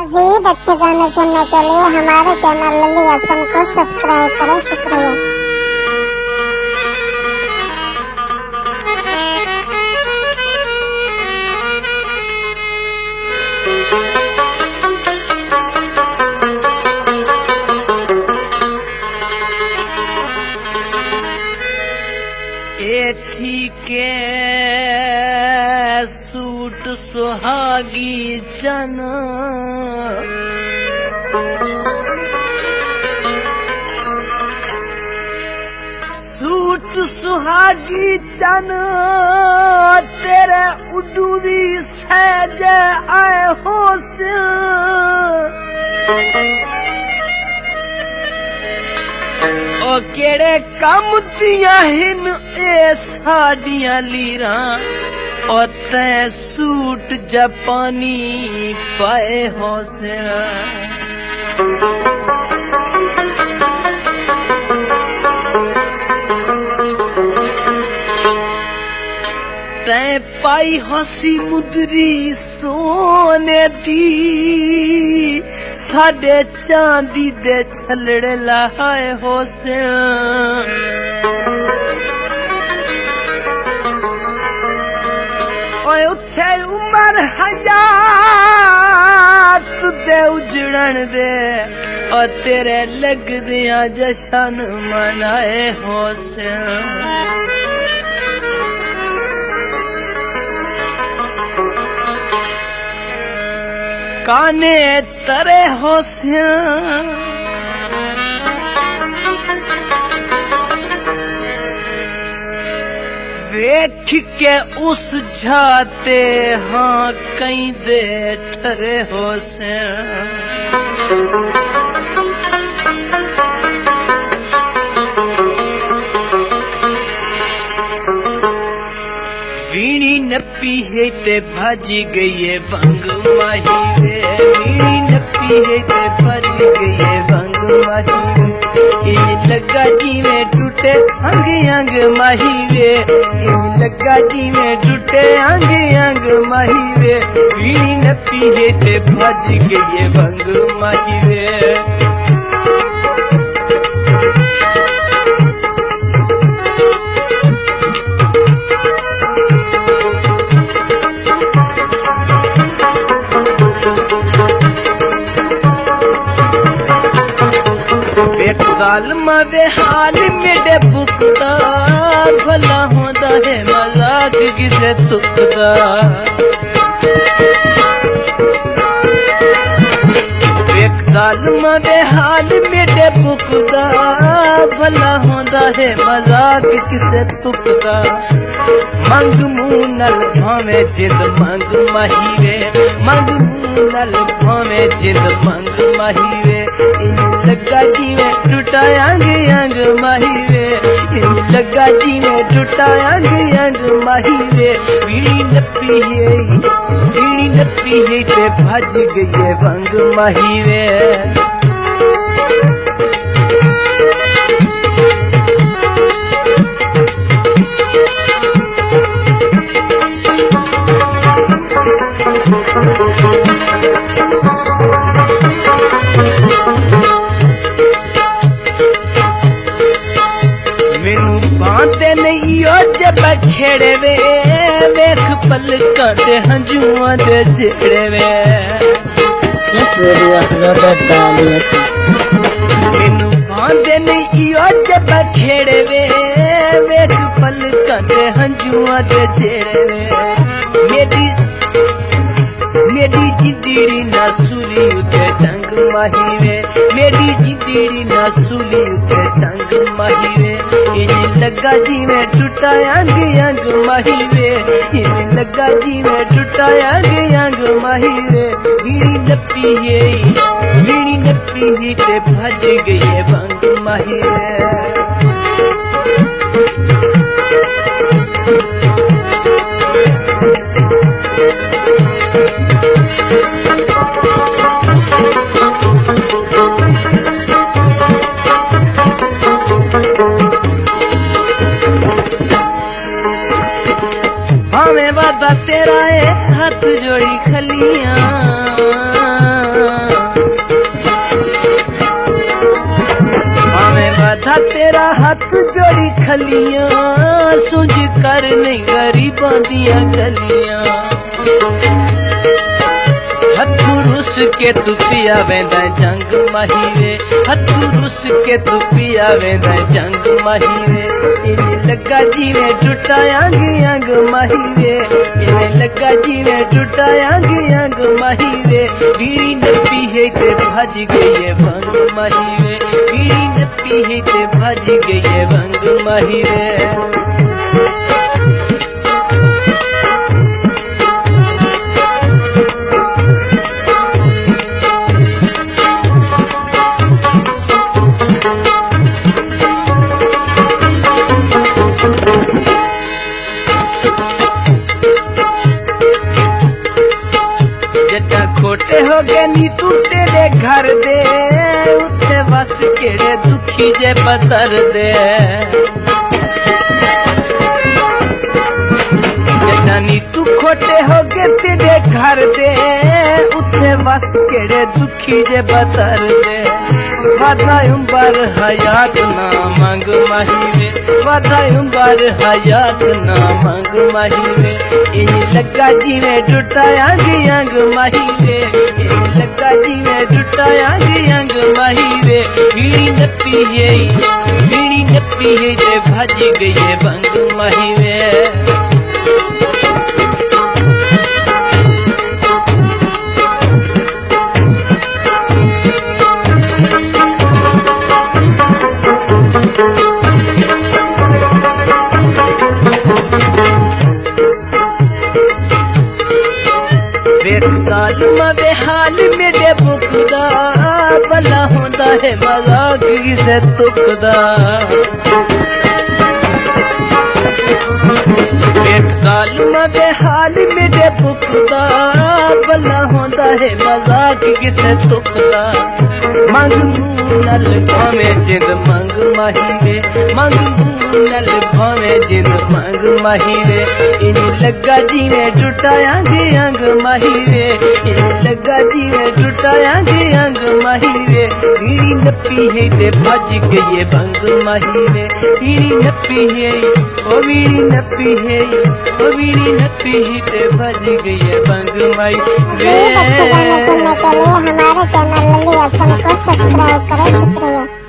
मज़ीद अच्छे गाने सुनने के लिए हमारे चैनल लली हसन को सब्सक्राइब करें। शुक्रिया। के सूट सुहागी चन सूट सुहागी चन तेरे उडूरी सहज आए होश ओ केड़े कम दियां हिन ए साडियां लीरां ओ तै सूट जापानी पाए होसे तै पाई हसी मुदरी सोने दी साडे चांदी दे छलड़े लाए होसे ओए उथे उमर हयात दे उजड़न दे और तेरे लगदियां जशन मनाए होसे काने तरे होसिया वेख के उस जाते हाँ कई दे ठरे होसिया वीणी नपी है ते भज गई है भंग माही वे वीणी नपी है ते भज गई है भंग माही वे इन लगा जी में टूटे अंग अंग माही वे इन लगा जी में टूटे अंग अंग माही वे वीणी नपी है ते भज गई है भंग माही वे एक साल मवे हाल मेरे बुकदा भला होंदा है मजाक किसे तुकदा एक साल मवे हाल मेरे बुकदा भला होंदा है मजाक किसे तुकदा मंग मुंह नल भावे जिद मंग माहीवे मंग मुंह नल भावे जिद मंग माहीवे इन लगा जी में टूटा अंग अंग माहीवे इन लगा जी में टूटा अंग अंग माहीवे बीड़ी नपी है ते भज गई है भंग माहीवे बांधे नहीं जब खेड़े वे वेख पलकां ते हंजुआं दे छेड़े वे मैनू बांधे नहीं जब खेड़े वे वेख पलकां ते हंजुआं दे छेड़े वे मेरी जिंदड़ी ना सुली उते टंग माहीवे मेरी जिंदड़ी ना सुली उते टंग माहीवे इन लगा जी में टूटा अंग अंग माहीवे इन लगा जी में टूटा अंग अंग माहीवे बीड़ी नपी है ते भज गई है भंग माहीवे भावे वादा तेरा है हाथ जोड़ी खलियां तेरा हाथ जोड़ी खलियां सूझ कर नहीं गरीबां दियां गलियां हथू रुस के तू पिया वेंदा जंग माहीरे हथू रुस के तू पिया वेंदा जंग माहीरे इने लगा जीवे टूटा अंग माहीरे इने लगा जीवे टूटा अंग माहीरे बीड़ी न पीहे ते भज गई भंग माहीरे बीड़ी न पीहे ते भज गई भंग माहीरे खोटे हो गए नी तू तेरे घर दे उठे बस केड़े दुखी जे बतर दे नी तू खोटे हो गए तेरे घर दे उठे बस केड़े दुखी जे बतर दे वादाई उम्र हयात ना मंग माहीरे वादाई उम्र हयात ना मंग माहीरे इन लगा जीवे टूटा अंग माहीरे इन लगा जीवे टूटा अंग माहीरे बीड़ी न पीहे ते भज गई भंग माहीरे मवे हाल मेरे बुकदा भला होंदा है मजाक किसे तुकदा एक साल मवे हाल मेरे बुकदा भला होंदा है मजाक किसे तुकदा मंग नल भावे जिंद मंग माहीरे मंग नल भावे जिंद मंग माहीरे इन लगा जीवे टूटा अंग माहीरे इन लगा जीवे टूटा अंग माहीरे बीड़ी न पीहे ते भज गई भंग माहीरे बीड़ी न पीहे ओ बीड़ी न पीहे ओ बीड़ी न पीहे ते भज गई भंग माहीरे। अच्छे गाने सुनने के लिए हमारे चैनल लल्ली असम को सब्सक्राइब करें। शुक्रिया।